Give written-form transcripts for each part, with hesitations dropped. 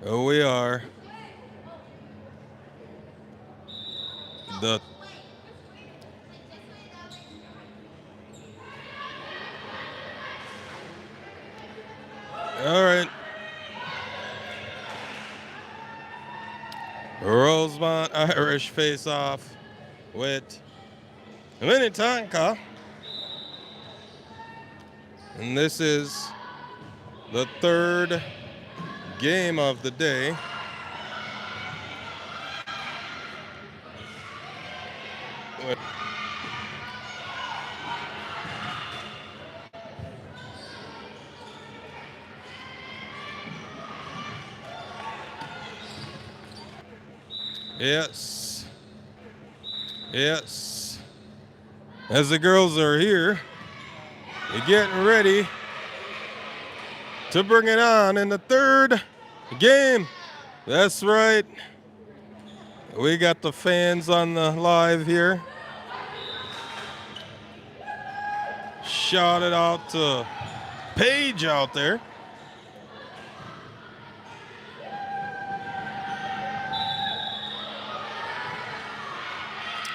We are the all right. Rosemount Irish face off with Minnetonka. And this is the third game of the day. Yes. Yes. As the girls are here, they're getting ready to bring it on in the third game. That's right. We got the fans on the live here. Shout it out to Paige out there.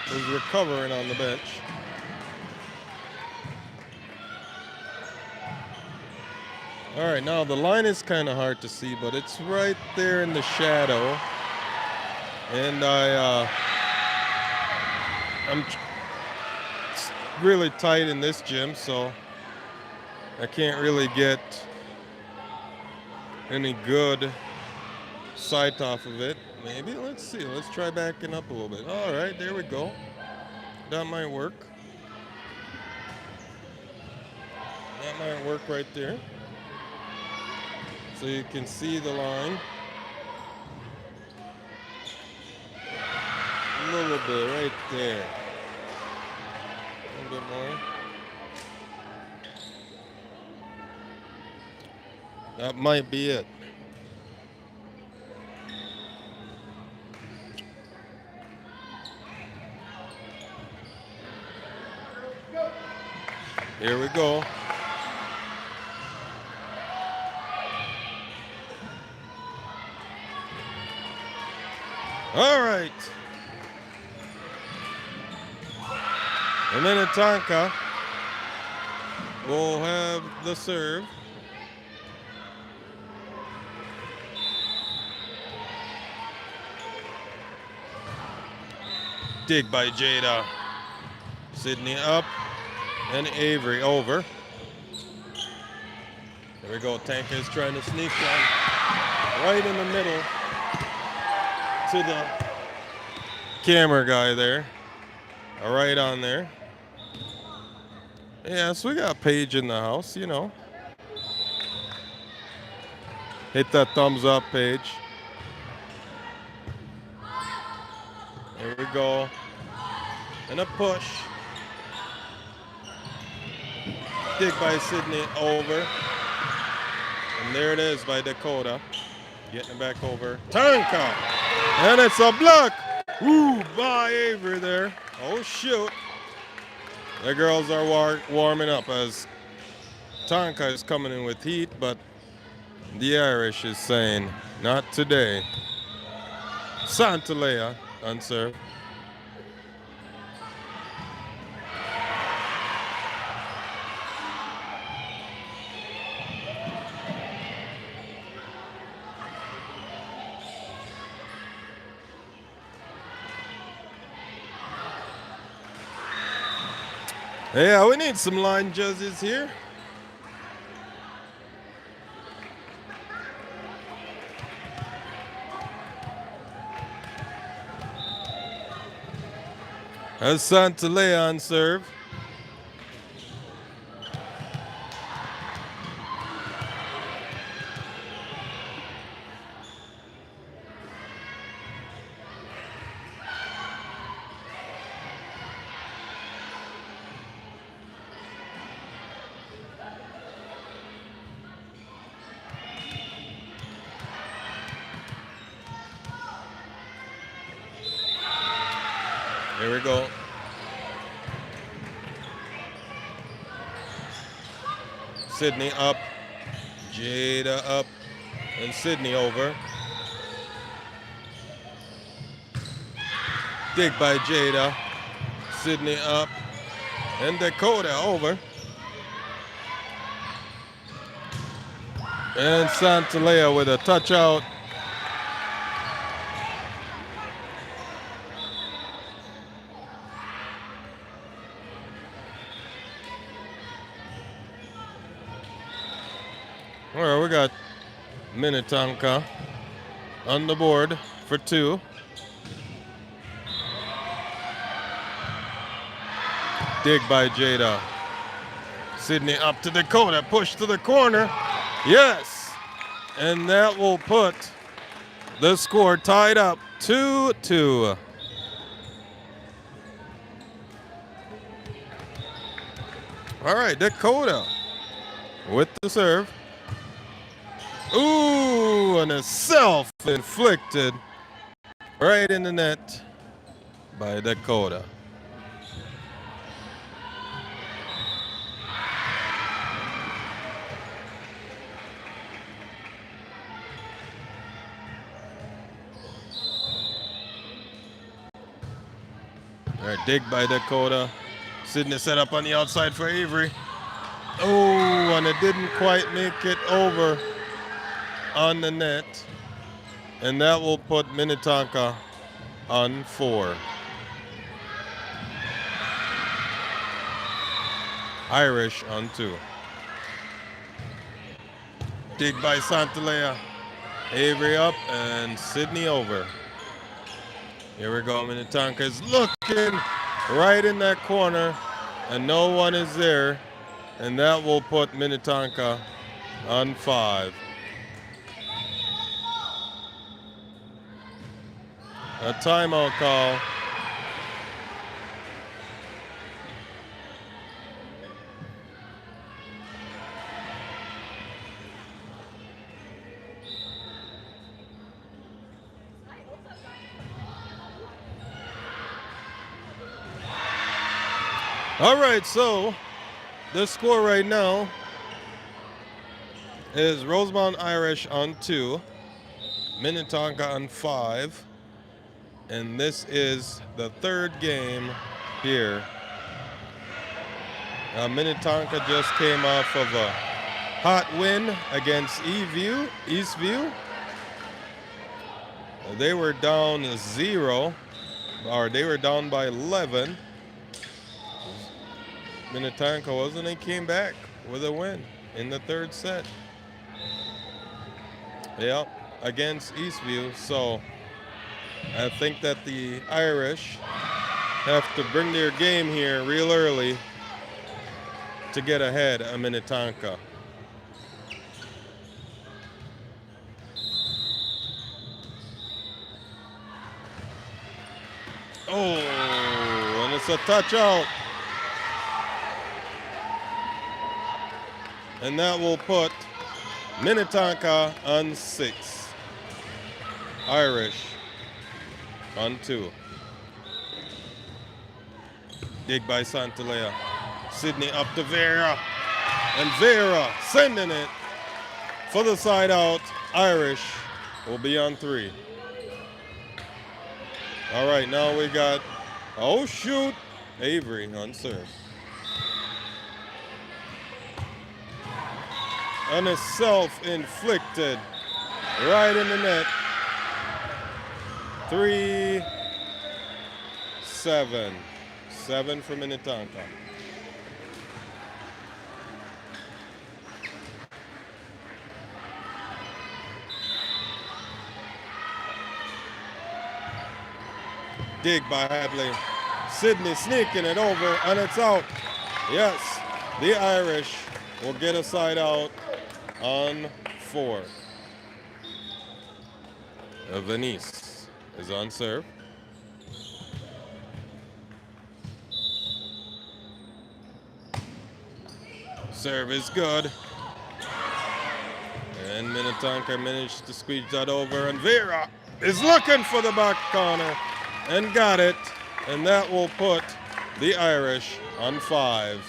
Who's recovering on the bench. All right, now the line is kind of hard to see, but it's right there in the shadow. And I'm really tight in this gym, so I can't really get any good sight off of it. Maybe, let's see, let's try backing up a little bit. All right, there we go. That might work. That might work right there. So you can see the line. A little bit right there. A little bit more. That might be it. Here we go. All right. And Minnetonka will have the serve. Dig by Jada. Sydney up. And Avery over. There we go. Tanka is trying to sneak one right in the middle to the camera guy there. Right on there. Yeah, so we got Paige in the house, you know. Hit that thumbs up, Paige. There we go. And a push. Dig by Sydney over. And there it is by Dakota. Getting it back over. Tanka! And it's a block! Woo! By Avery there. Oh, shoot. The girls are warming up as Tanka is coming in with heat, but the Irish is saying, not today. Santalea on serve. Yeah, we need some line judges here. As Santalea on serve. Here we go. Sydney up, Jada up, and Sydney over. Dig by Jada. Sydney up. And Dakota over. And Santalea with a touch out. All right, we got Minnetonka on the board for 2. Dig by Jada. Sydney up to Dakota. Push to the corner. Yes. And that will put the score tied up 2-2. All right, Dakota with the serve. Ooh, and a self-inflicted right in the net by Dakota. All right, dig by Dakota. Sydney set up on the outside for Avery. Oh, and it didn't quite make it over on the net. And that will put Minnetonka on 4. Irish on 2. Dig by Santalea. Avery up and Sydney over. Here we go. Minnetonka is looking right in that corner, and no one is there. And that will put Minnetonka on 5. A timeout call. All right, so the score right now is Rosemount Irish on 2, Minnetonka on 5, and this is the 3rd game here. Minnetonka just came off of a hot win against Eastview. They were down 0, or they were down by 11. Minnetonka wasn't, and came back with a win in the 3rd set. Yep, against Eastview. So I think that the Irish have to bring their game here real early to get ahead of Minnetonka. Oh, and it's a touch out. And that will put Minnetonka on 6. Irish on 2. Dig by Santalea. Sydney up to Vera. And Vera sending it for the side out. Irish will be on 3. All right, now we got, oh shoot, Avery on serve. And a self-inflicted right in the net. 3-7. 7 for Minnetonka. Dig by Hadley. Sydney sneaking it over, and it's out. Yes, the Irish will get a side out on 4. Venice is on serve. Serve is good. And Minnetonka managed to squeeze that over, and Vera is looking for the back corner and got it. And that will put the Irish on 5.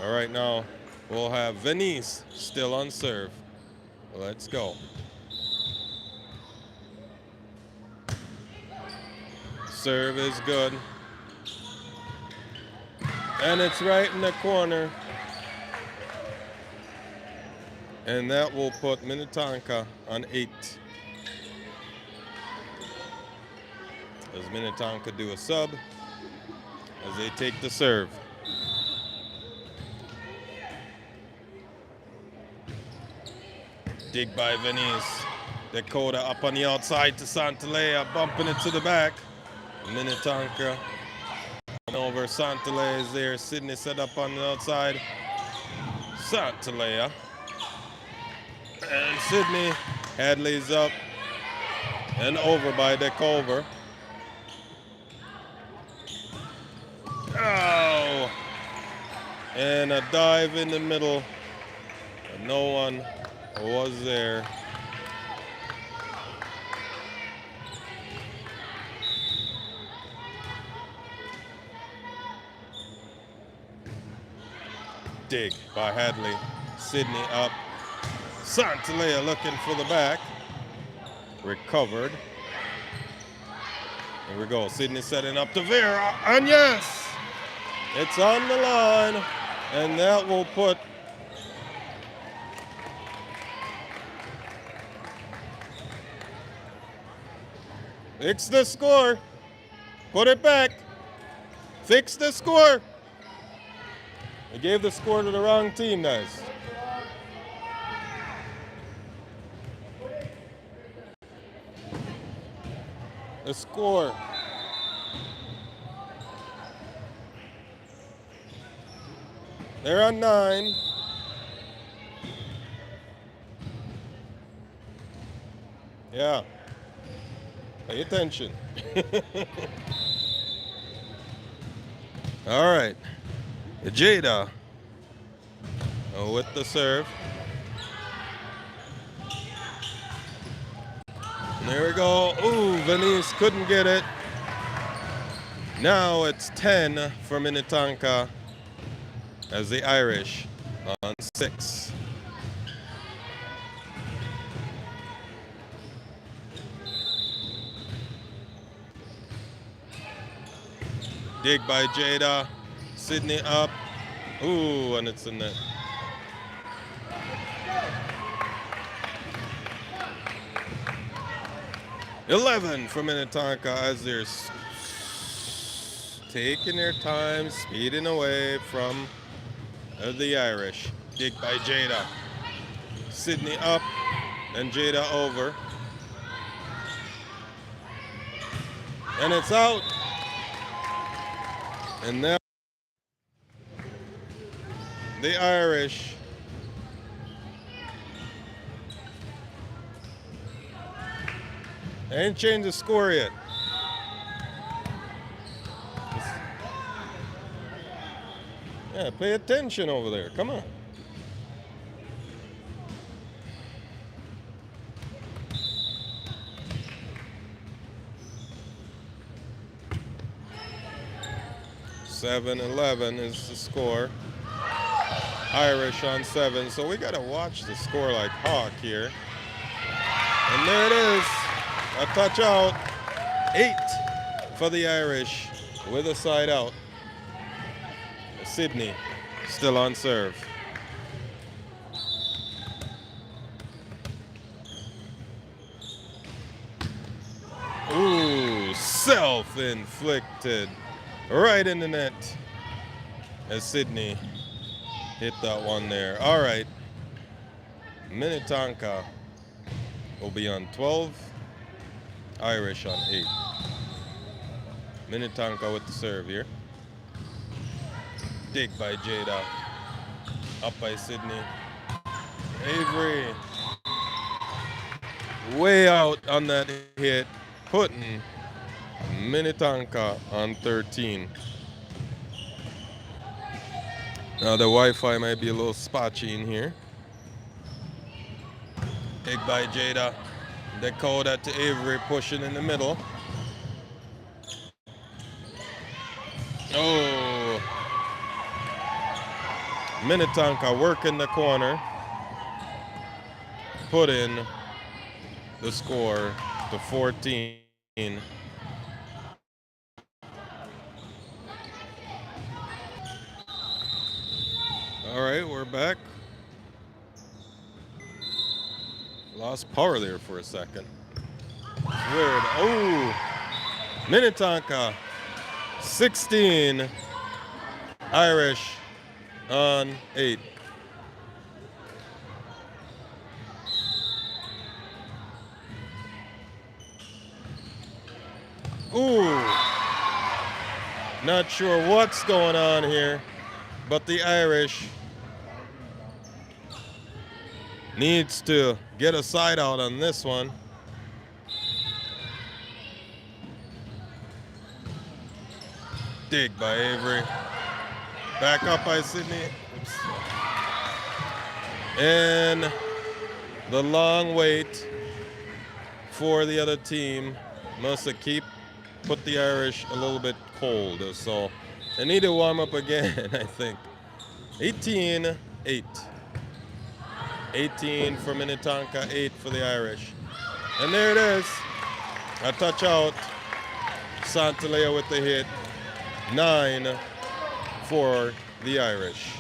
All right, now we'll have Venice still on serve. Let's go. serve is good. And it's right in the corner. And that will put Minnetonka on 8. As Minnetonka do a sub as they take the serve. Dig by Venice. Dakota up on the outside to Santalea, bumping it to the back. Minnetonka over. Santalea is there. Sydney set up on the outside. Santalea. And Sydney. Hadley's up. And over by Decover. Oh! And a dive in the middle. But no one was there. Dig by Hadley. Sydney up. Santalea looking for the back. Recovered. Here we go. Sydney setting up to Vera. And yes! It's on the line. And that will put fix the score. Put it back. Fix the score. They gave the score to the wrong team, guys. The score. They're on 9. Yeah. Pay attention. All right. Jada with the serve. And there we go. Ooh, Venice couldn't get it. Now it's 10 for Minnetonka as the Irish on 6. Dig by Jada. Sydney up. Ooh, and it's in net. $11 for Minnetonka as they're taking their time, speeding away from the Irish. Dig by Jada. Sydney up and Jada over. And it's out. And now the Irish ain't changed the score yet. Yeah, pay attention over there. Come on. $7-11 is the score. Irish on 7, so we got to watch the score like hawk here. And there it is, a touch out. 8 for the Irish with a side out. Sydney still on serve. Ooh, self-inflicted. Right in the net as Sydney hit that one there. All right. Minnetonka will be on 12. Irish on 8. Minnetonka with the serve here. Dig by Jada. Up by Sydney. Avery. Way out on that hit. Putting Minnetonka on 13. Now the Wi-Fi might be a little spotchy in here. Dig by Jada. Dakota to Avery, pushing in the middle. Oh. Minnetonka working the corner. Put in the score to 14. All right, we're back. Lost power there for a second. It's weird. Oh, Minnetonka, 16. Irish on 8. Ooh. Not sure what's going on here, but the Irish needs to get a side out on this one. Dig by Avery. Back up by Sydney. Oops. And the long wait for the other team must put the Irish a little bit cold. So they need to warm up again, I think. 18-8. 18 for Minnetonka, 8 for the Irish. And there it is. A touch out. Santalea with the hit. 9 for the Irish.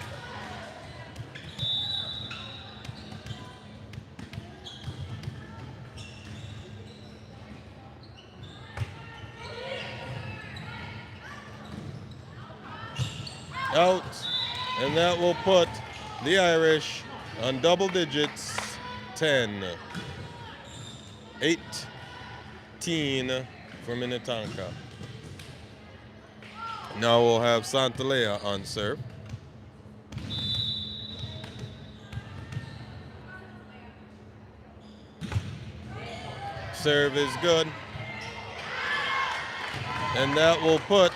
Out, and that will put the Irish on double digits, 10. 18 for Minnetonka. Now we'll have Santalea on serve. Serve is good. And that will put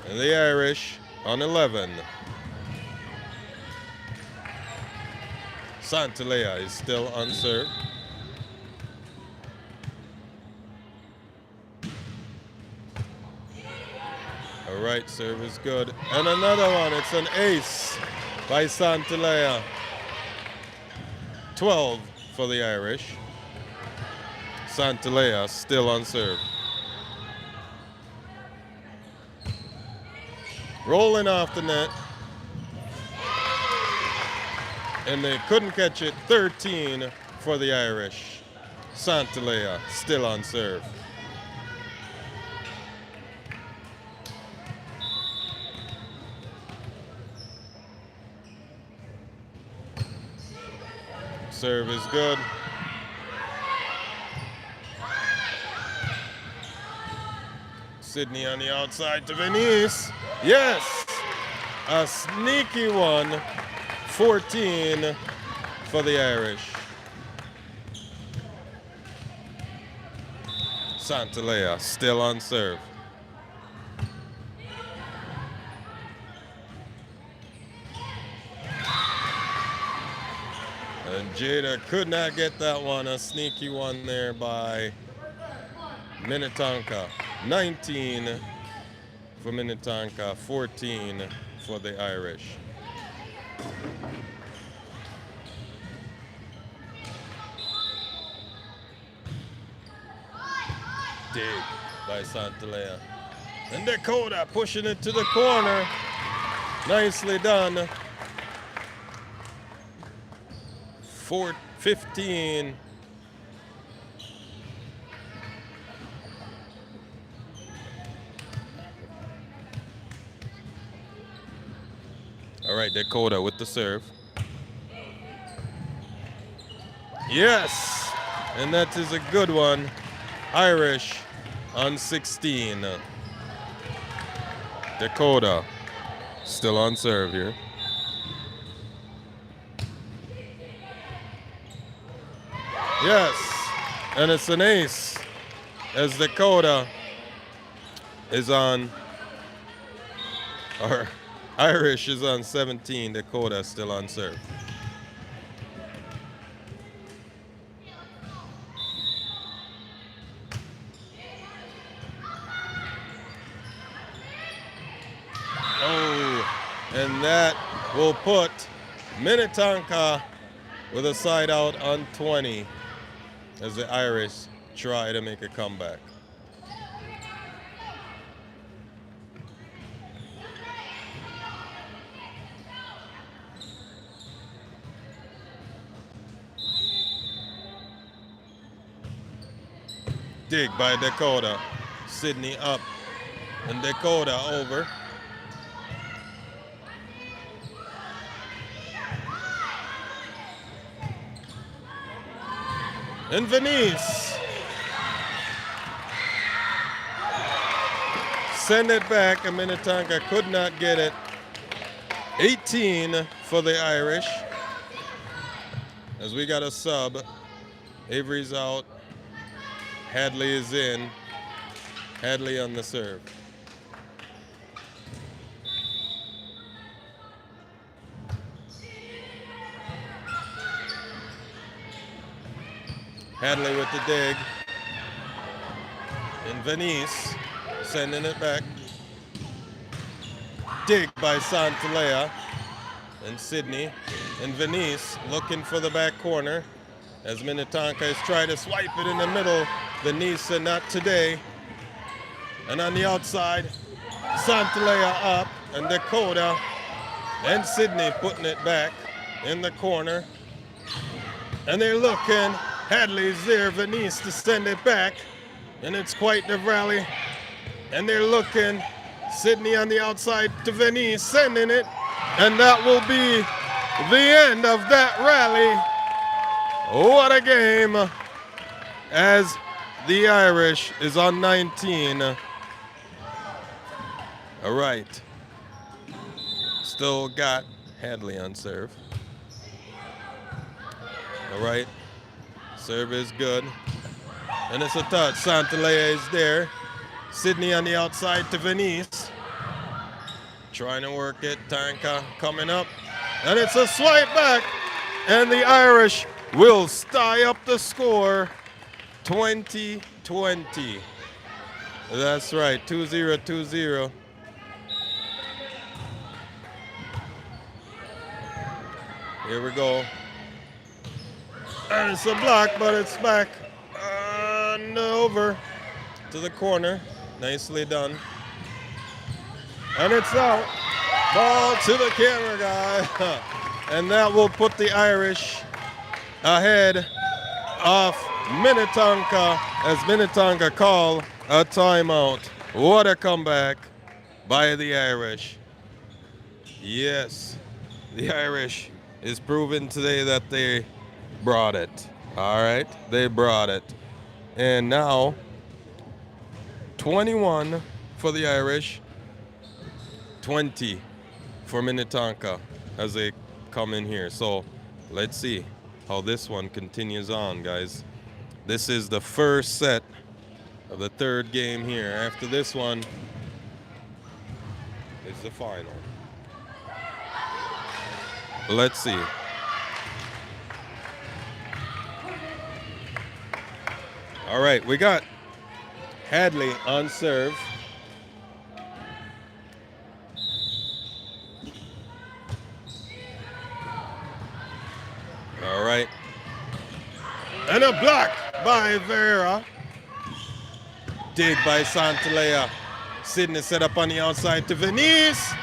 the Irish on 11. Santalea is still on serve. All right, serve is good. And another one, it's an ace by Santalea. 12 for the Irish. Santalea still on serve. Rolling off the net. And they couldn't catch it. 13 for the Irish. Santalea still on serve. Serve is good. Sydney on the outside to Venice. Yes! A sneaky one. 14 for the Irish. Santalea still on serve. And Jada could not get that one. A sneaky one there by Minnetonka. 19 for Minnetonka, 14 for the Irish. Dig by Santalea. And Dakota pushing it to the corner. Nicely done. 15. All right, Dakota with the serve. Yes, and that is a good one. Irish on 16. Dakota still on serve here. Yes, and it's an ace as Dakota is on, or Irish is on 17, Dakota still on serve. Oh, and that will put Minnetonka with a side out on 20 as the Irish try to make a comeback. Dig by Dakota. Sydney up. And Dakota over. And Venice. Send it back, and Minnetonka could not get it. 18 for the Irish. As we got a sub. Avery's out. Hadley is in. Hadley on the serve. Hadley with the dig. And Venice sending it back. Dig by Santalea. And Sydney. And Venice looking for the back corner. As Minnetonka is trying to swipe it in the middle. Venice said not today. And on the outside, Santalea up. And Dakota and Sydney putting it back in the corner. And they're looking. Hadley's there, Venice to send it back. And it's quite the rally. And they're looking. Sydney on the outside to Venice, sending it. And that will be the end of that rally. What a game. As the Irish is on 19. All right. Still got Hadley on serve. All right. Serve is good. And it's a touch. Santalea is there. Sydney on the outside to Venice. Trying to work it. Tanka coming up. And it's a swipe back. And the Irish will tie up the score. 20-20. That's right. 2-0, 2-0. Here we go. And it's a block, but it's back and over to the corner. Nicely done. And it's out. Ball to the camera guy. And that will put the Irish ahead of Minnetonka as Minnetonka call a timeout. What a comeback by the Irish. Yes, the Irish is proving today that they brought it. All right, they brought it. And now 21 for the Irish, 20 for Minnetonka as they come in here. So let's see how this one continues on, guys. This is the first set of the third game here. After this one is the final. Let's see. All right, we got Hadley on serve. All right. And a block by Vera. Dig by Santalea. Sydney set up on the outside to Venice.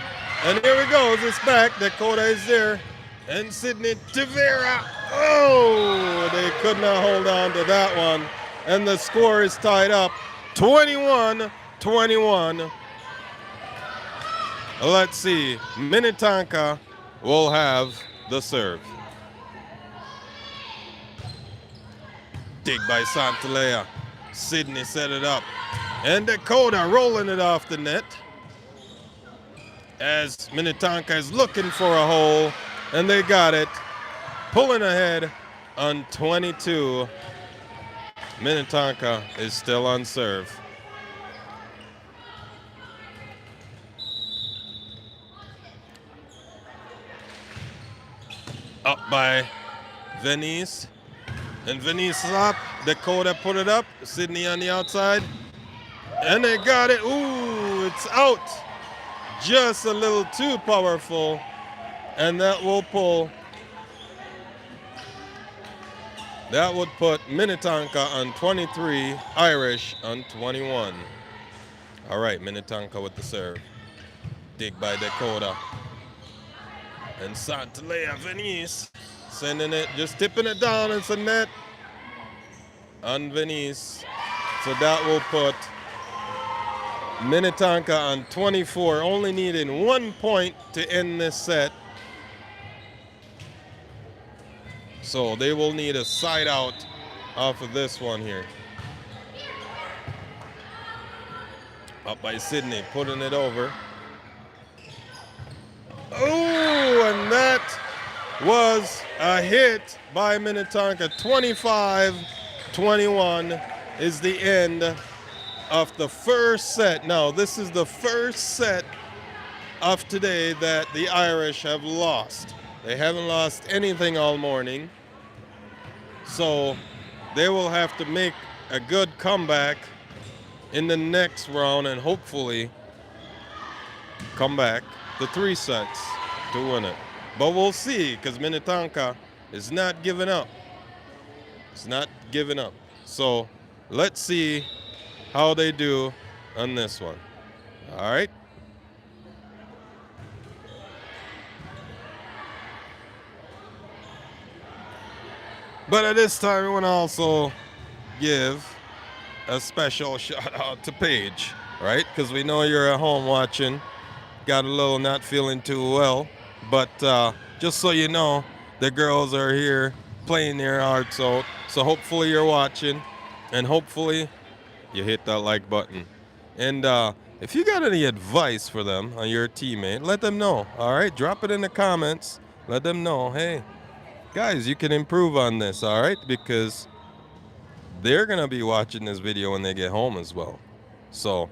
And here it goes. It's back. Dakota is there. And Sydney to Vera. Oh, they could not hold on to that one. And the score is tied up 21-21. Let's see. Minnetonka will have the serve. Dig by Santalea. Sydney set it up. And Dakota rolling it off the net. As Minnetonka is looking for a hole. And they got it. Pulling ahead on 22. Minnetonka is still on serve. Up by Venice. And Venice is up. Dakota put it up. Sydney on the outside. And they got it. Ooh, it's out. Just a little too powerful. And that will pull. That would put Minnetonka on 23, Irish on 21. All right, Minnetonka with the serve. Dig by Dakota. And Santalea Venice sending it, just tipping it down. It's a net on Venice. It's So that will put Minnetonka on 24, only needing 1 point to end this set. So they will need a side out off of this one here. Up by Sydney, putting it over. Oh, and that was a hit by Minnetonka. 25-21 is the end of the first set. Now, this is the first set of today that the Irish have lost. They haven't lost anything all morning. So they will have to make a good comeback in the next round and hopefully come back the 3 sets to win it. But we'll see, because Minnetonka is not giving up. It's not giving up. So let's see how they do on this one. All right. But at this time, we want to also give a special shout out to Paige, right? Because we know you're at home watching. Got a little not feeling too well. But just so you know, the girls are here playing their hearts out. So hopefully you're watching, and hopefully you hit that like button. And if you got any advice for them on your teammate, let them know. All right, drop it in the comments. Let them know, hey, guys, you can improve on this, all right? Because they're going to be watching this video when they get home as well. So,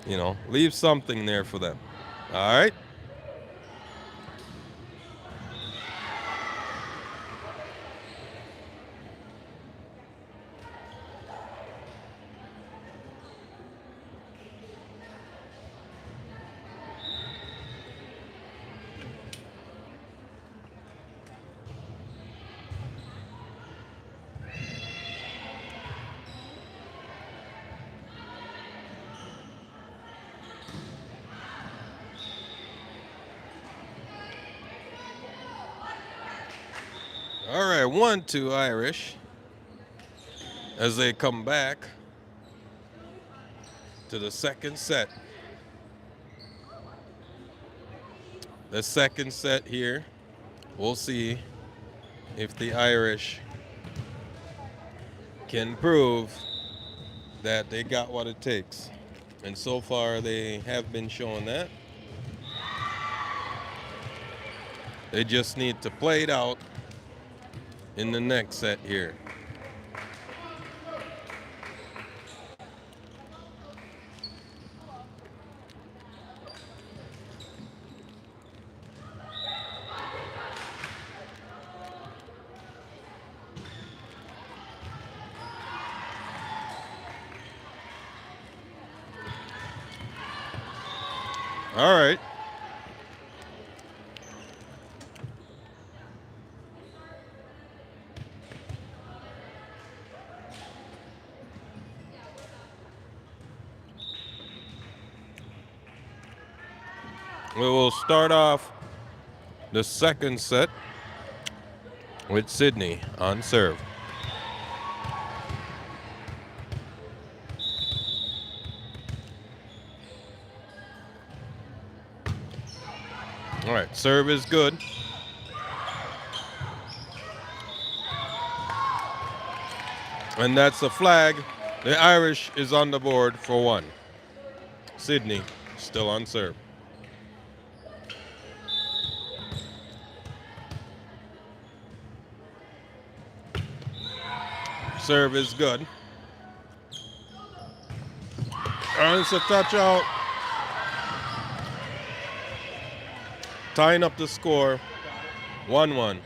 you know, leave something there for them. All right? All right, 1-2 Irish as they come back to the second set. The second set here, we'll see if the Irish can prove that they got what it takes. And so far, they have been showing that. They just need to play it out in the next set here. All right. We will start off the second set with Sydney on serve. All right, serve is good. And that's a flag. The Irish is on the board for 1. Sydney still on serve. Serve is good. And it's a touch out. Tying up the score, 1-1.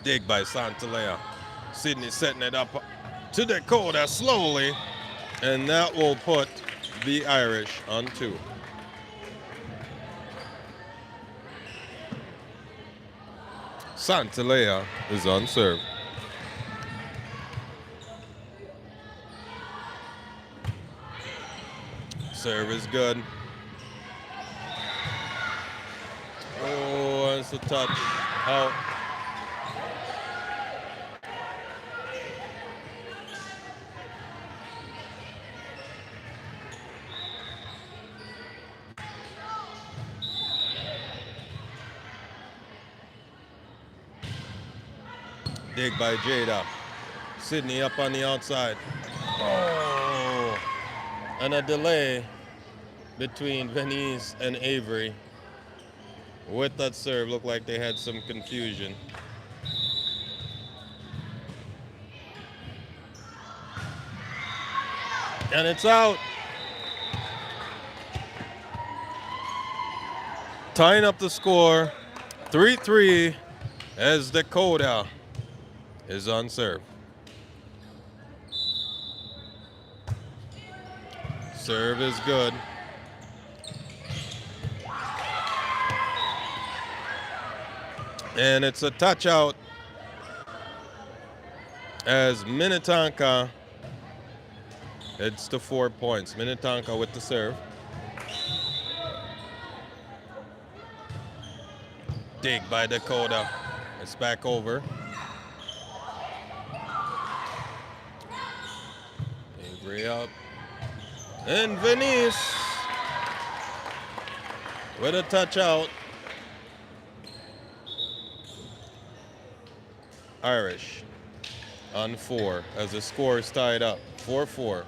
Dig by Santalea. Sydney setting it up to Dakota slowly, and that will put the Irish on 2. Santalea is on serve. Serve is good. Oh, it's a touch. Out. Dig by Jada. Sydney up on the outside. Oh, and a delay between Venice and Avery. With that serve, looked like they had some confusion. And it's out. Tying up the score, 3-3, as Dakota is on serve. Serve is good. And it's a touch out as Minnetonka heads to 4 points. Minnetonka with the serve. Dig by Dakota. It's back over. Avery up. And Venice with a touch out. Irish on 4 as the score is tied up. 4-4.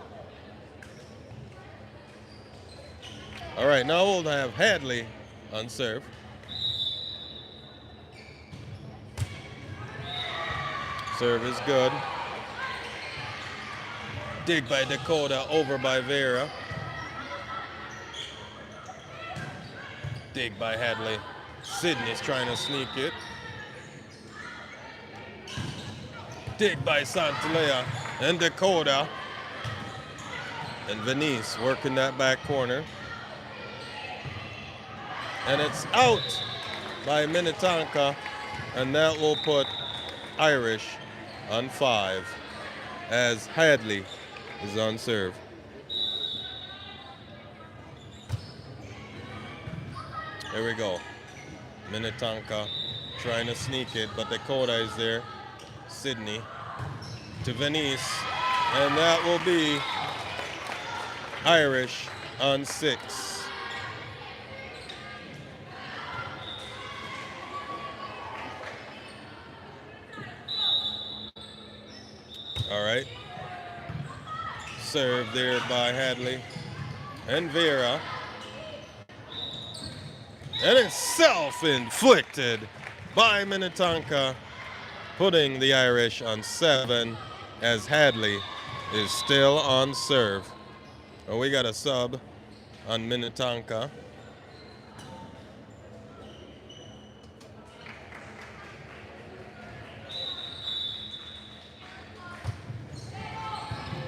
All right, now we'll have Hadley on serve. Serve is good. Dig by Dakota, over by Vera. Dig by Hadley. Sydney's trying to sneak it. Dig by Santalea and Dakota. And Venice working that back corner. And it's out by Minnetonka, and that will put Irish on 5 as Hadley is on serve. Here we go. Minnetonka trying to sneak it, but Dakota is there. Sydney to Venice, and that will be Irish on 6. All right. Serve there by Hadley and Vera. And it's self-inflicted by Minnetonka, putting the Irish on 7 as Hadley is still on serve. Oh, we got a sub on Minnetonka.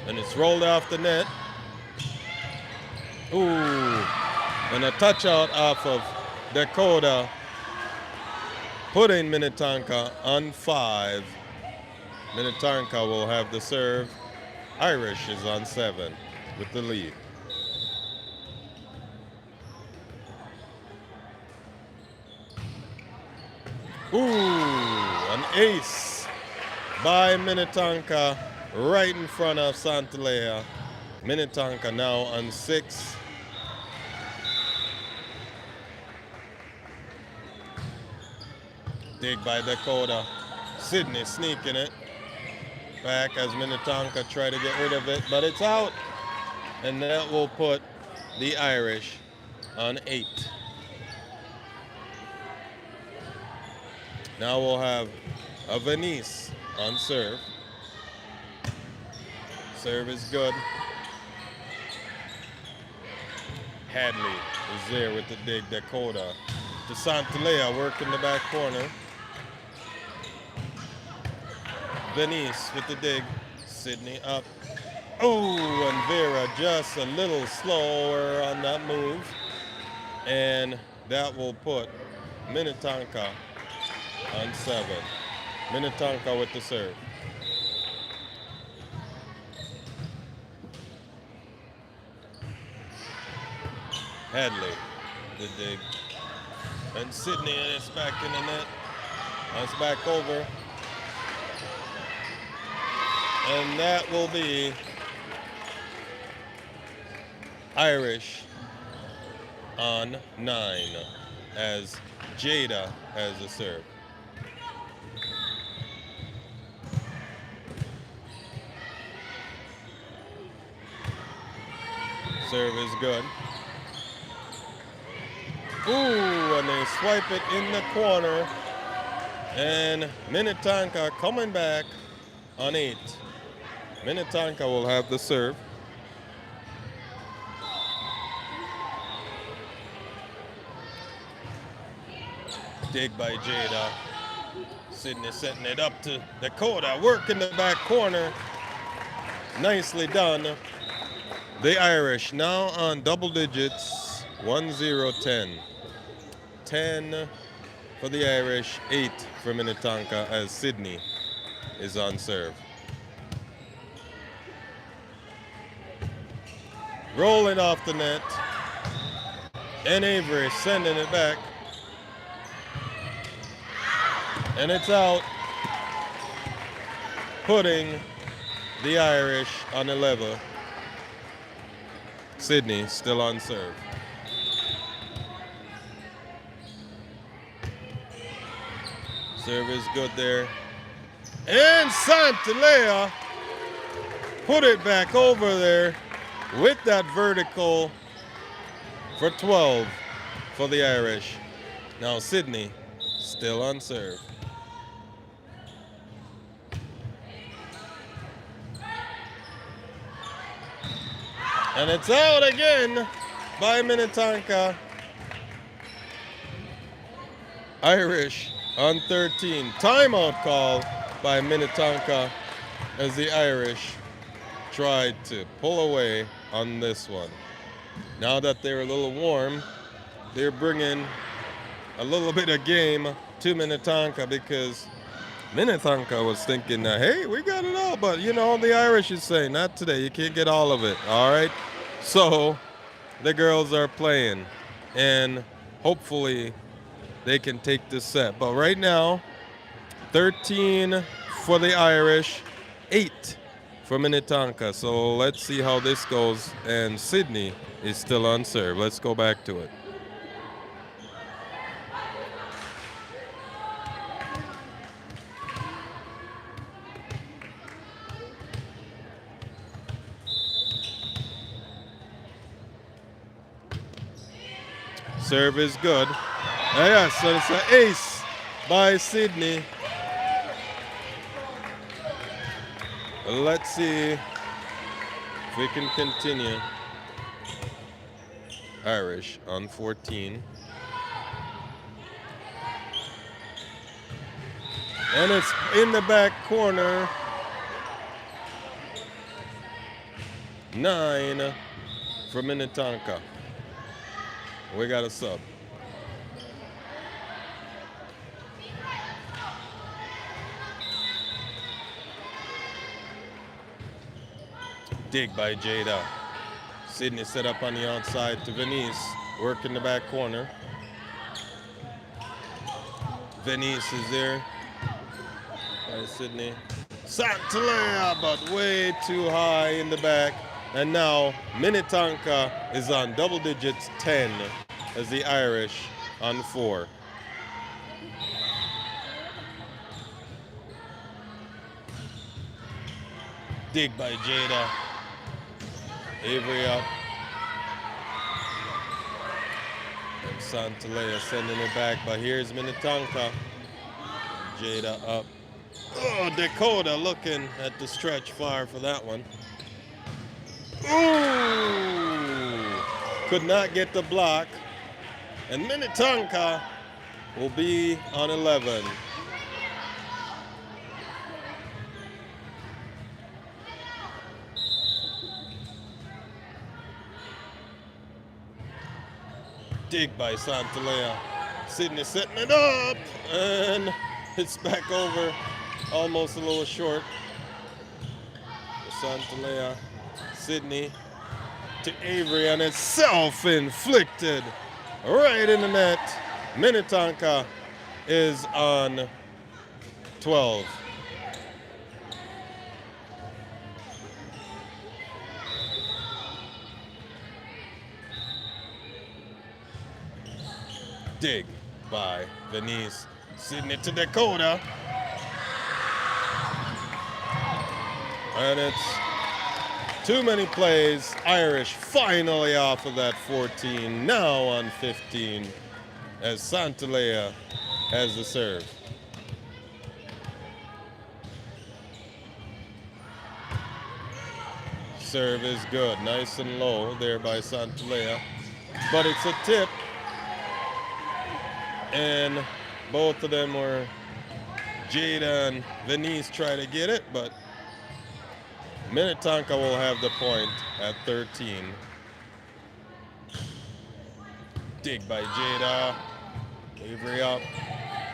And it's rolled off the net. Ooh, and a touch out off of Dakota, putting Minnetonka on 5. Minnetonka will have the serve. Irish is on 7 with the lead. Ooh, an ace by Minnetonka right in front of Santalea. Minnetonka now on 6. Dig by Dakota. Sydney sneaking it back as Minnetonka try to get rid of it, but it's out. And that will put the Irish on 8. Now we'll have a Venice on serve. Serve is good. Hadley is there with the dig. Dakota to Santalea, working the back corner. Venice with the dig. Sydney up. Oh, and Vera just a little slower on that move. And that will put Minnetonka on 7. Minnetonka with the serve. Hadley, the dig. And Sydney is back in the net. That's back over. And that will be Irish on 9 as Jada has a serve. Serve is good. Ooh, and they swipe it in the corner. And Minnetonka coming back on 8. Minnetonka will have the serve. Dig by Jada. Sydney setting it up to Dakota. Work in the back corner. Nicely done. The Irish now on double digits. 1-0-10. 10 for the Irish, 8 for Minnetonka as Sydney is on serve. Rolling off the net. And Avery sending it back. And it's out, putting the Irish on 11. Sydney still on serve. Serve is good there. And Santalea put it back over there with that vertical for 12 for the Irish. Now Sydney still on serve. And it's out again by Minnetonka. Irish on 13. Timeout call by Minnetonka as the Irish tried to pull away on this one. Now that they're a little warm, they're bringing a little bit of game to Minnetonka because Minnetonka was thinking, hey, we got it all, but you know, the Irish is saying, not today, you can't get all of it, all right? So the girls are playing, and hopefully they can take this set. But right now, 13 for the Irish, 8 for Minnetonka. So let's see how this goes, and Sydney is still on serve. Let's go back to it. Serve is good. Yes, so it's an ace by Sydney. Let's see if we can continue. Irish on 14. And it's in the back corner. 9 for Minnetonka. We got a sub. Dig by Jada. Sydney set up on the outside to Venice. Work in the back corner. Venice is there. By Sydney. Santalea, but way too high in the back. And now Minnetonka is on double digits, 10, as the Irish on 4. Dig by Jada. Avery up. And Santalea sending it back, but here's Minnetonka. Jada up. Oh, Dakota looking at the stretch far for that one. Ooh! Could not get the block. And Minnetonka will be on 11. Dig by Santalea. Sydney setting it up, and it's back over, almost a little short. Santalea, Sydney to Avery, and it's self-inflicted right in the net Minnetonka is on 12. Dig by Venice. Sydney to Dakota. And it's too many plays. Irish finally off of that 14. Now on 15 as Santalea has the serve. Serve is good. Nice and low there by Santalea. But it's a tip. And both of them were Jada and Venice try to get it, but Minnetonka will have the point at 13. Dig by Jada. Avery up.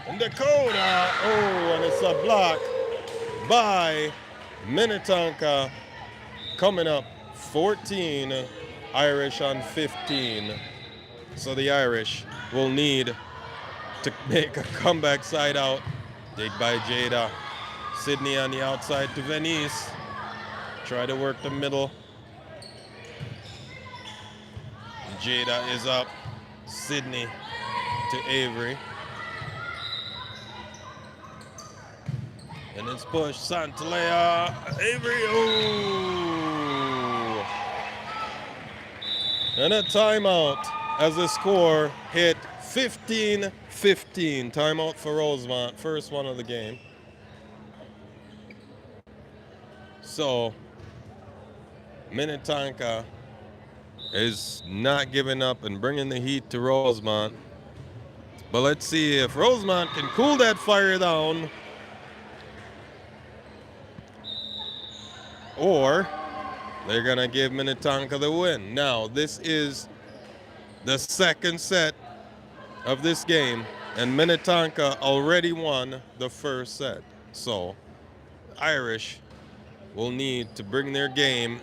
And Dakota. Oh, and it's a block by Minnetonka. Coming up 14. Irish on 15. So the Irish will need to make a comeback side out. Dig by Jada. Sydney on the outside to Venice. Try to work the middle. Jada is up. Sydney to Avery. And it's pushed. Santalea. Avery. Oh. And a timeout as the score hit 15-15. Timeout for Rosemount. First one of the game. So Minnetonka is not giving up and bringing the heat to Rosemount. But let's see if Rosemount can cool that fire down, or they're going to give Minnetonka the win. Now, this is the second set of this game, and Minnetonka already won the first set. So Irish will need to bring their game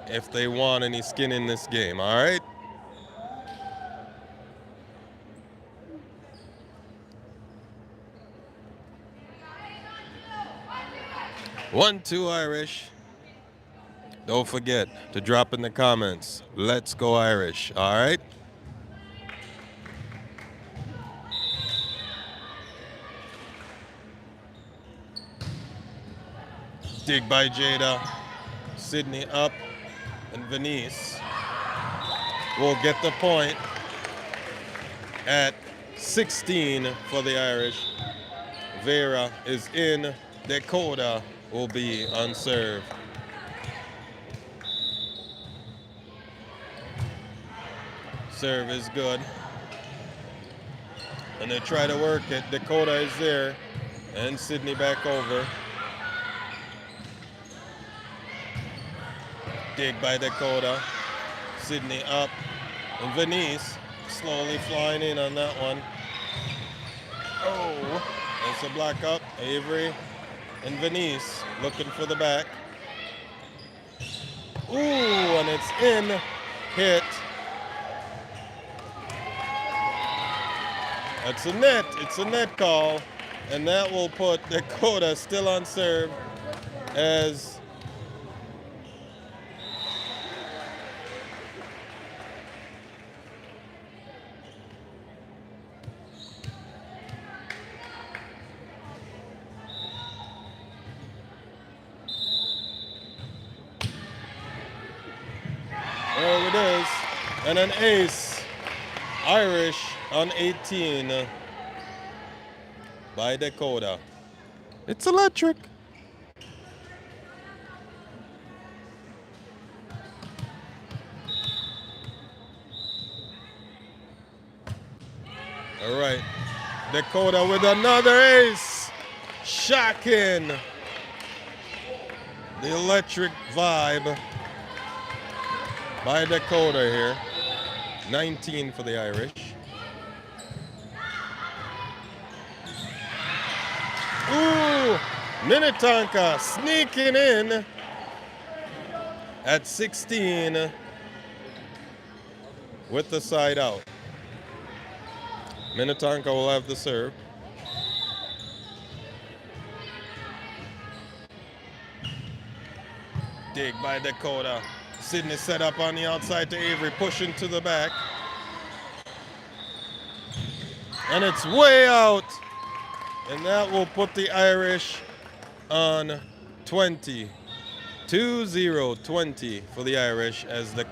if they want any skin in this game, all right? One, two Irish. Don't forget to drop in the comments. Let's go Irish, all right? Dig by Jada. Sydney up. And Venice will get the point at 16 for the Irish. Vera is in. Dakota will be on serve. Serve is good. And they try to work it. Dakota is there. And Sydney back over. Dig by Dakota. Sydney up. And Venice slowly flying in on that one. Oh, that's a block up. Avery and Venice looking for the back. Ooh, and it's in. Hit. That's a net. It's a net call. And that will put Dakota still on serve as there it is. And an ace. Irish on 18 by Dakota. It's electric. All right. Dakota with another ace. Shocking. The electric vibe by Dakota here. 19 for the Irish. Ooh, Minnetonka sneaking in at 16 with the side out. Minnetonka will have the serve. Dig by Dakota. Sydney set up on the outside to Avery, pushing to the back. And it's way out. And that will put the Irish on 20. 2-0-20 for the Irish as the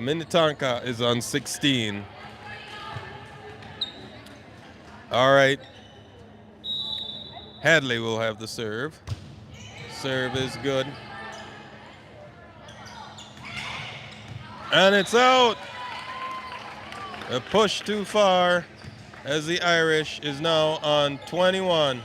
Minnetonka is on 16. All right. Hadley will have the serve. Serve is good. And it's out. A push too far as the Irish is now on 21.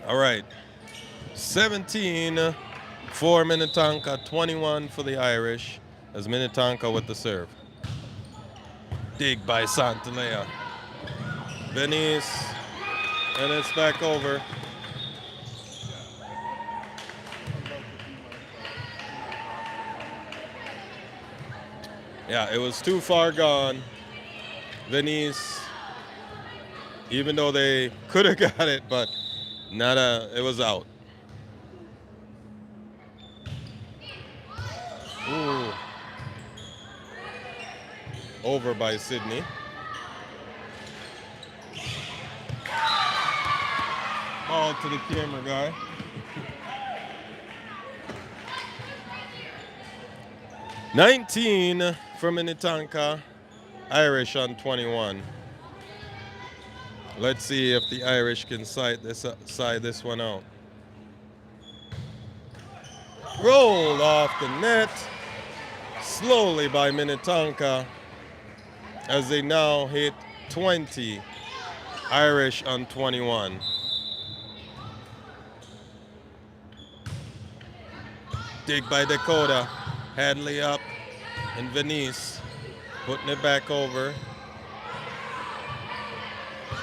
All right. 17 for Minnetonka, 21 for the Irish as Minnetonka with the serve. Dig by Santalea. Venice, and it's back over. Yeah, it was too far gone. Venice, even though they could have got it, but it was out. Ooh. Over by Sydney. Ball to the camera guy. $19 for Minnetonka. Irish on 21. Let's see if the Irish can side this one out. Rolled off the net. Slowly by Minnetonka as they now hit 20. Irish on 21. Dig by Dakota. Hadley up and Venice putting it back over.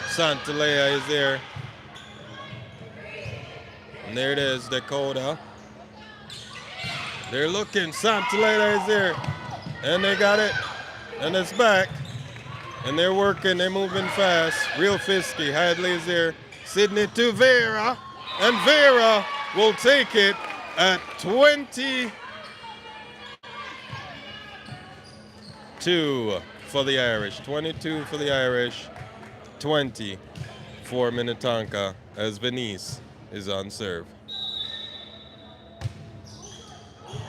Santalea is there. And there it is, Dakota. They're looking. Santalea is there. And they got it. And it's back. And they're working. They're moving fast. Real fisky. Hadley is there. Sydney to Vera. And Vera will take it at 22 for the Irish. 22 for the Irish. 20 for Minnetonka as Venice is on serve.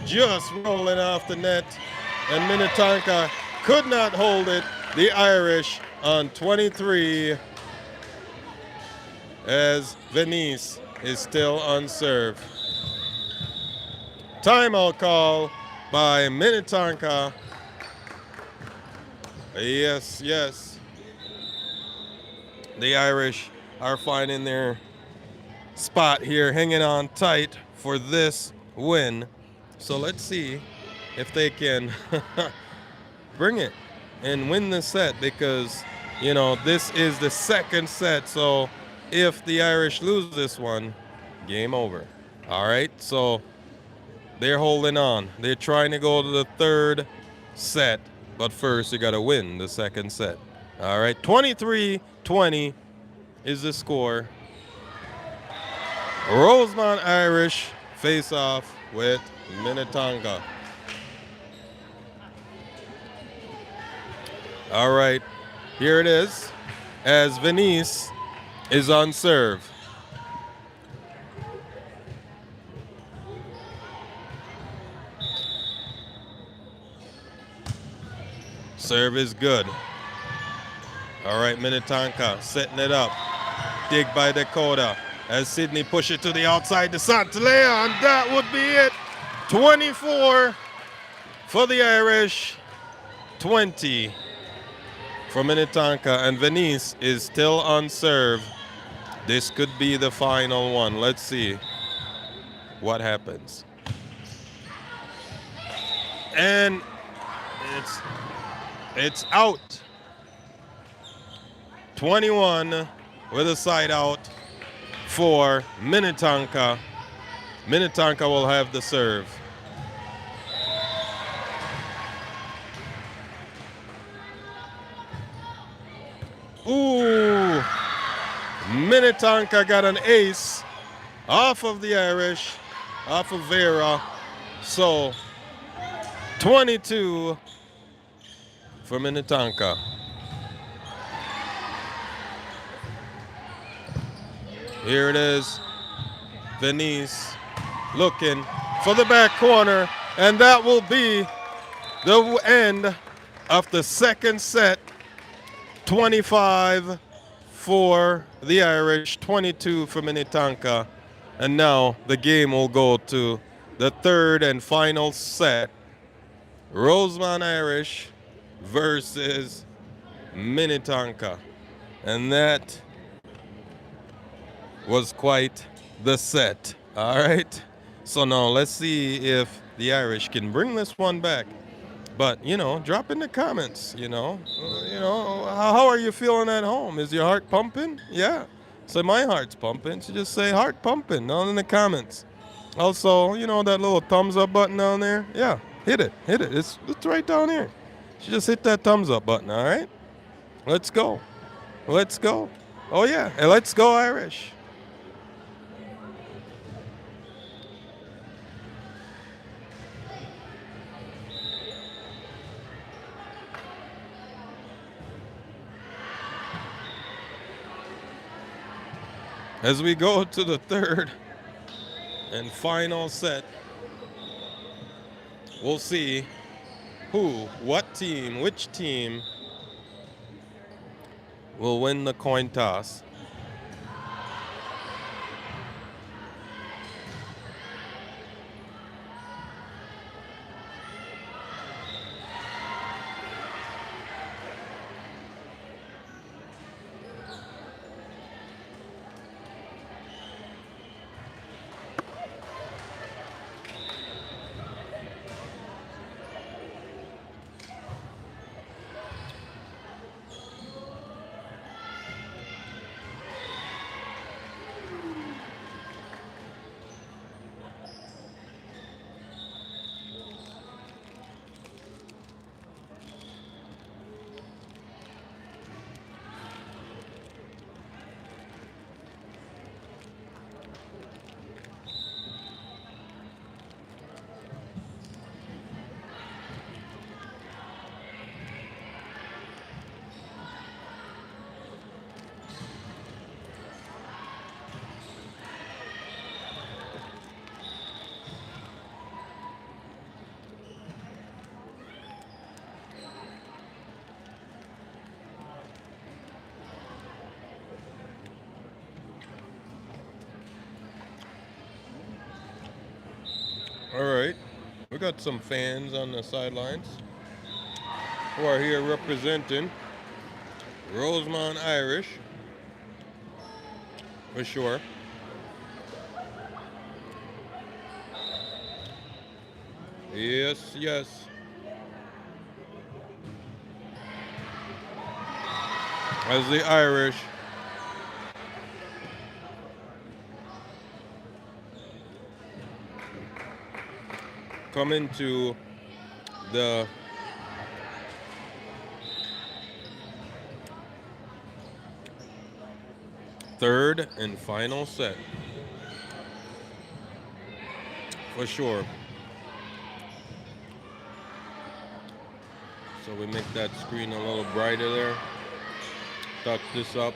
Just rolling off the net, and Minnetonka could not hold it. The Irish on 23 as Venice is still on serve. Timeout call by Minnetonka. Yes, yes. The Irish are finding their spot here, hanging on tight for this win. So let's see if they can bring it and win the set because, you know, this is the second set. So if the Irish lose this one, game over. All right, so they're holding on. They're trying to go to the third set, but first you got to win the second set. All right, 23-20 is the score. Rosemount Irish face off with Minnetonka. All right, here it is as Venice is on serve. Serve is good. All right, Minnetonka setting it up. Dig by Dakota as Sydney push it to the outside to Santalea, and that would be it. 24 for the Irish, 20 for Minnetonka, and Venice is still on serve. This could be the final one. Let's see what happens. And It's out. 21 with a side out for Minnetonka. Minnetonka will have the serve. Ooh, Minnetonka got an ace off of the Irish, off of Vera. So 22 for Minnetonka. Here it is. Venice looking for the back corner, and that will be the end of the second set. 25 for the Irish, 22 for Minnetonka. And now the game will go to the third and final set. Rosemount Irish versus Minnetonka. And that was quite the set. All right. So now let's see if the Irish can bring this one back. But, drop in the comments, how are you feeling at home? Is your heart pumping? Yeah. So my heart's pumping. So just say heart pumping down in the comments. Also, that little thumbs up button down there? Yeah, hit it. It's right down here. You just hit that thumbs up button, all right? Let's go. Oh, yeah. And let's go Irish. As we go to the third and final set, we'll see which team will win the coin toss. All right, we got some fans on the sidelines who are here representing Rosemount Irish, for sure. Yes. As the Irish come into the third and final set. For sure. So we make that screen a little brighter there. Touch this up.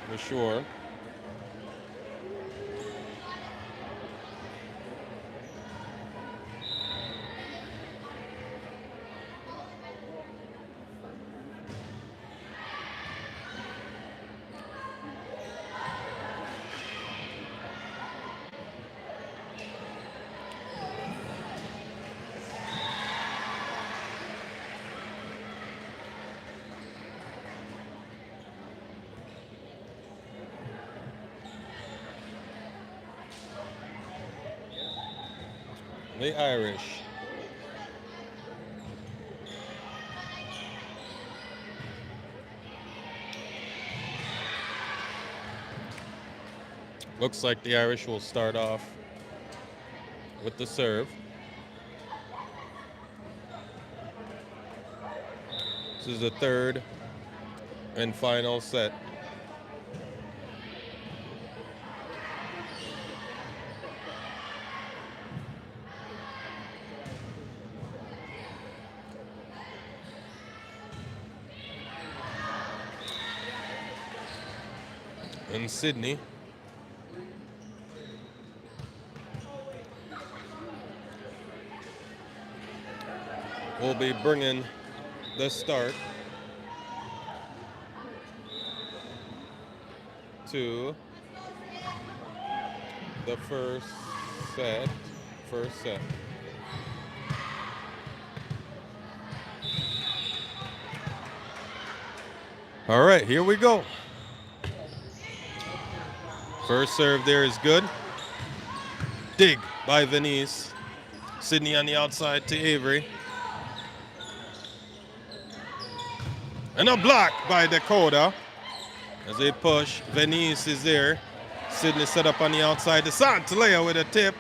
For sure. The Irish. Looks like the Irish will start off with the serve. This is the third and final set. In Sydney. Will be bringing the start to the first set. All right, here we go. First serve there is good. Dig by Venice. Sydney on the outside to Avery. And a block by Dakota. As they push, Venice is there. Sydney set up on the outside to Santalea with a tip.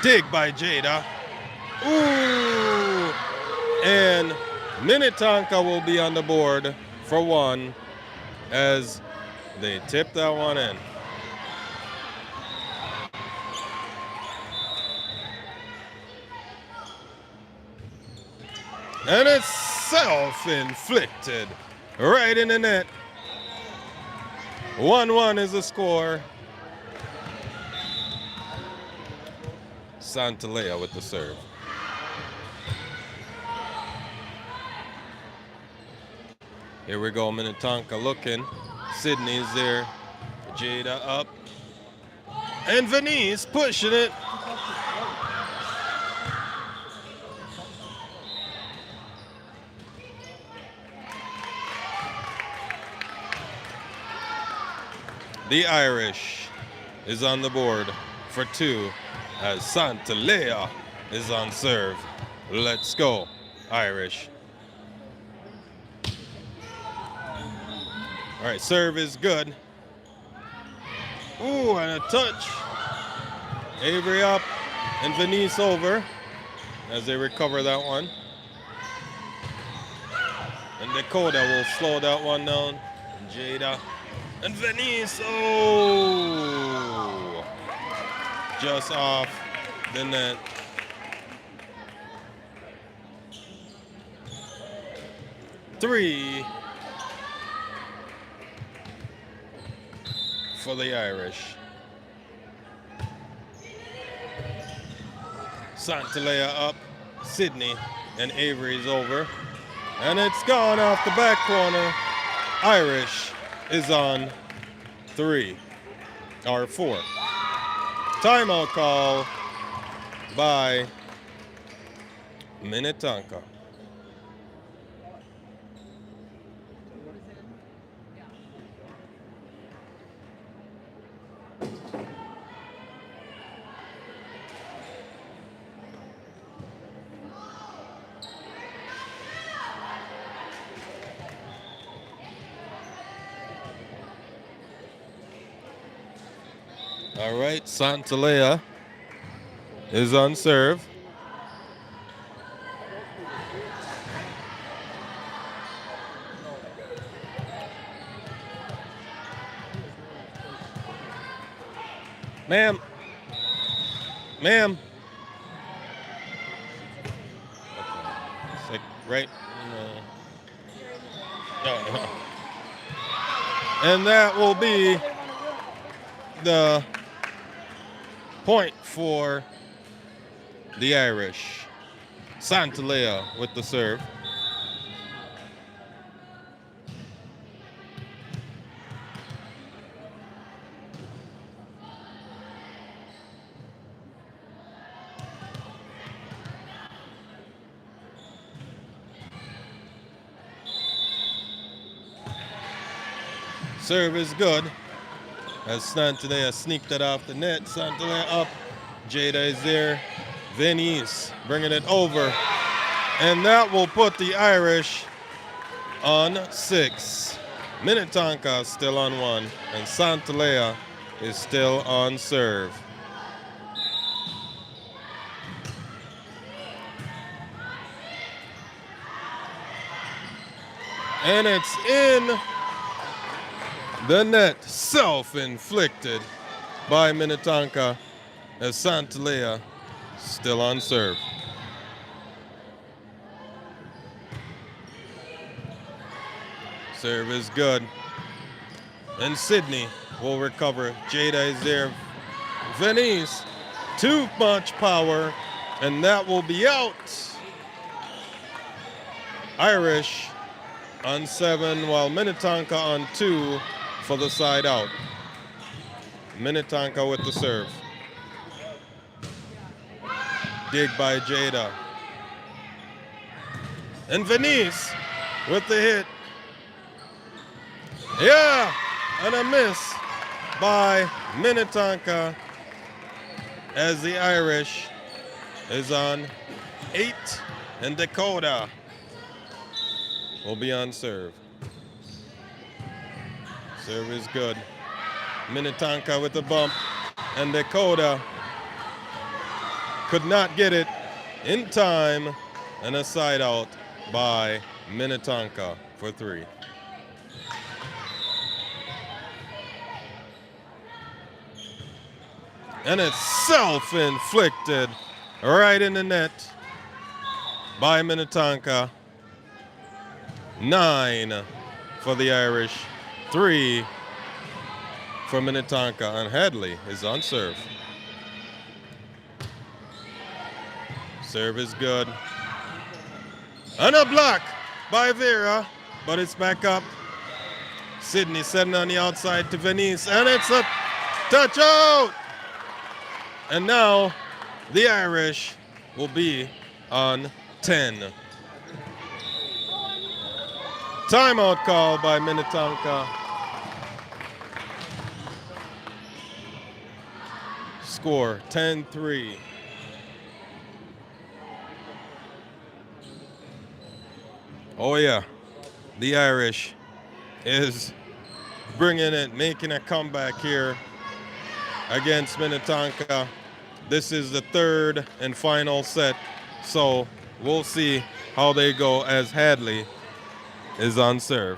Dig by Jada. Ooh! And Minnetonka will be on the board for one as they tip that one in. And it's self-inflicted right in the net. 1-1 is the score. Santalea with the serve. Here we go, Minnetonka looking. Sydney's there. Jada up. And Venice pushing it. The Irish is on the board for two as Santalea is on serve. Let's go, Irish. All right, serve is good. Ooh, and a touch. Avery up and Venice over as they recover that one. And Dakota will slow that one down. And Jada and Venice, oh! Just off the net. Three for the Irish. Santalea up, Sydney and Avery's over. And it's gone off the back corner. Irish is on 4. Timeout call by Minnetonka. All right, Santalea is on serve. Ma'am. It's like right. No. And that will be the point for the Irish. Santalea with the serve. Serve is good. as Santalea sneaked it off the net. Santalea up. Jada is there. Venice bringing it over. And that will put the Irish on 6. Minnetonka still on 1. And Santalea is still on serve. And it's in the net, self-inflicted by Minnetonka, as Santalea still on serve. Serve is good. And Sydney will recover. Jada is there. Venice, too much power, and that will be out. Irish on 7, while Minnetonka on 2 for the side out. Minnetonka with the serve. Dig by Jada. And Venice with the hit. Yeah, and a miss by Minnetonka as the Irish is on 8, and Dakota will be on serve. Serve is good. Minnetonka with the bump, and Dakota could not get it in time, and a side out by Minnetonka for 3. And it's self-inflicted right in the net by Minnetonka. 9 for the Irish, 3 for Minnetonka, and Hadley is on serve. Serve is good. And a block by Vera, but it's back up. Sydney setting on the outside to Venice, and it's a touch out! And now the Irish will be on 10. Timeout call by Minnetonka. Score 10-3. Oh yeah, the Irish is bringing it, making a comeback here against Minnetonka. This is the 3rd and final set, so we'll see how they go as Hadley is on serve.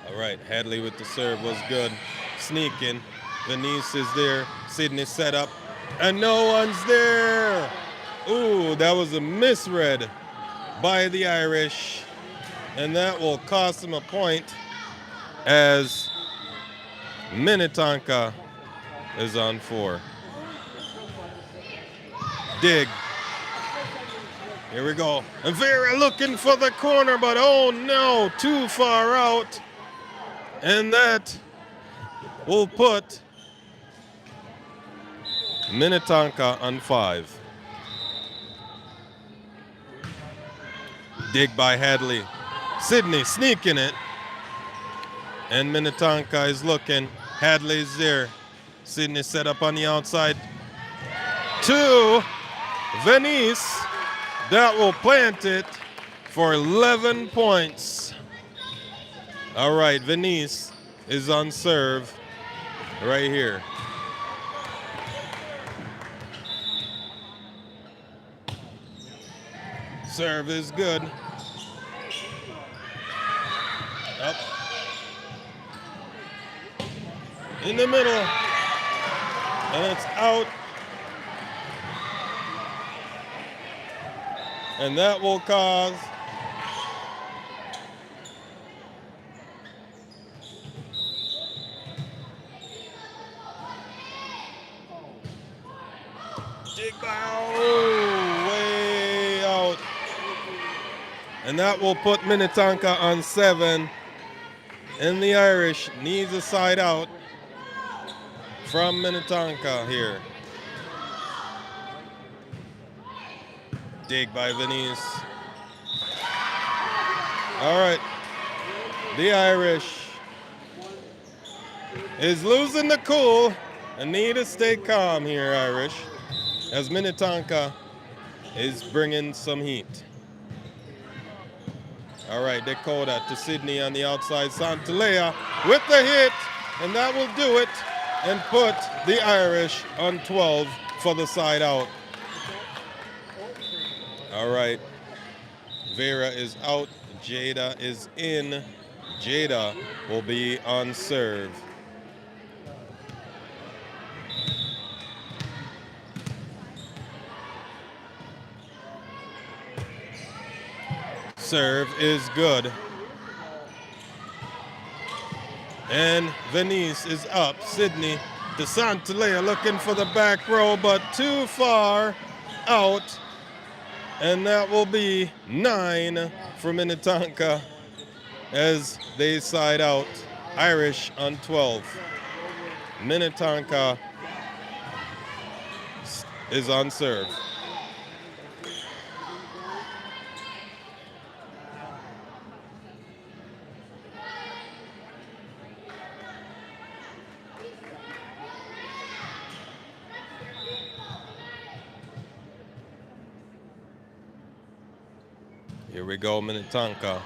All right, Hadley with the serve was good. Sneaking. Venice is there. Sydney set up. And no one's there. Ooh, that was a misread by the Irish. And that will cost them a point as Minnetonka is on 4. Dig. Here we go. And Vera looking for the corner, but oh no, too far out. And that will put Minnetonka on 5. Dig by Hadley. Sydney sneaking it. And Minnetonka is looking. Hadley's there. Sydney set up on the outside. To Venice. That will plant it for 11 points. All right, Venice is on serve right here. Serve is good. Up. In the middle. And it's out. And that will cause way out. And that will put Minnetonka on 7. And the Irish needs a side out from Minnetonka here. Dig by Venice. All right. The Irish is losing the cool and need to stay calm here, Irish, as Minnetonka is bringing some heat. All right, Dakota to Sydney on the outside. Santalea with the hit, and that will do it and put the Irish on 12 for the side out. All right, Vera is out, Jada is in. Jada will be on serve. Serve is good. And Venice is up. Sydney to Santalea looking for the back row, but too far out. And that will be 9 for Minnetonka as they side out. Irish on 12. Minnetonka is on serve. Here we go, Minnetonka.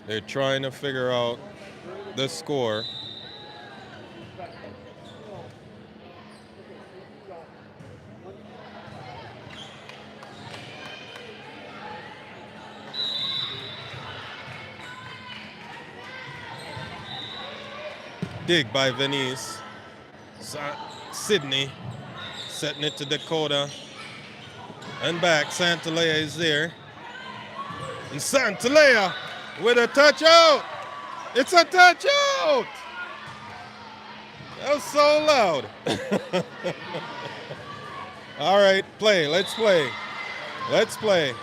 They're trying to figure out the score. Dig by Venice. Sydney setting it to Dakota. And back, Santalea is there. And Santalea with a touch out. It's a touch out. That was so loud. All right, play. Let's play. Let's play.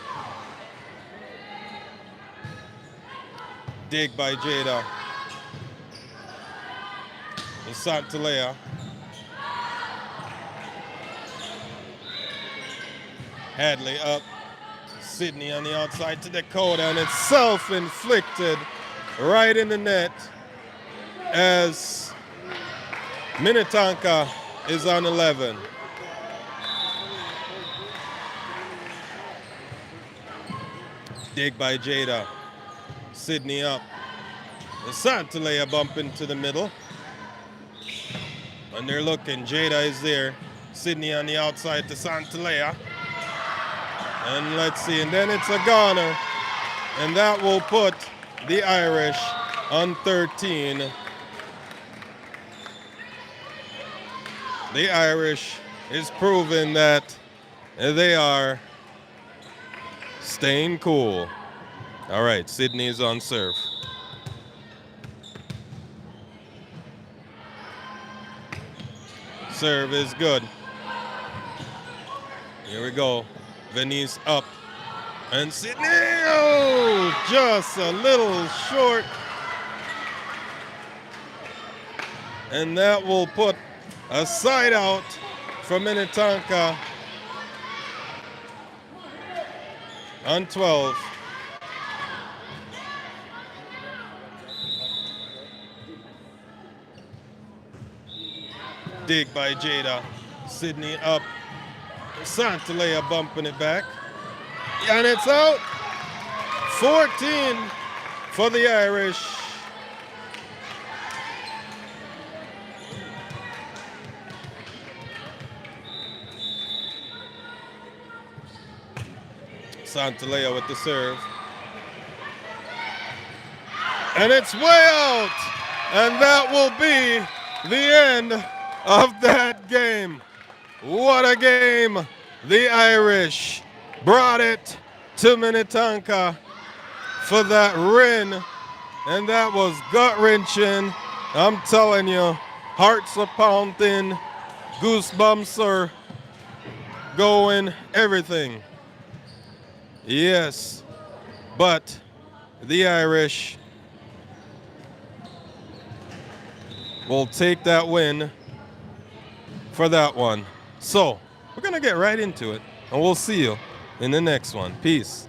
Dig by Jada. And Santalea. Hadley up. Sydney on the outside to Dakota, and it's self-inflicted right in the net as Minnetonka is on 11. Dig by Jada. Sydney up. And Santalea bump into the middle. And they're looking. Jada is there. Sydney on the outside to Santalea. And let's see, and then it's a goner, and that will put the Irish on 13. The Irish is proving that they are staying cool. All right, Sydney is on serve. Serve is good. Here we go. Venice up, and Sydney, oh, just a little short. And that will put a side out for Minnetonka on 12. Dig by Jada, Sydney up. Santalea bumping it back. And it's out. 14 for the Irish. Santalea with the serve. And it's way out. And that will be the end of that game. What a game. The Irish brought it to Minnetonka for that win. And that was gut-wrenching. I'm telling you, hearts are pounding, goosebumps are going, everything. Yes, but the Irish will take that win for that one. So we're going to get right into it, and we'll see you in the next one. Peace.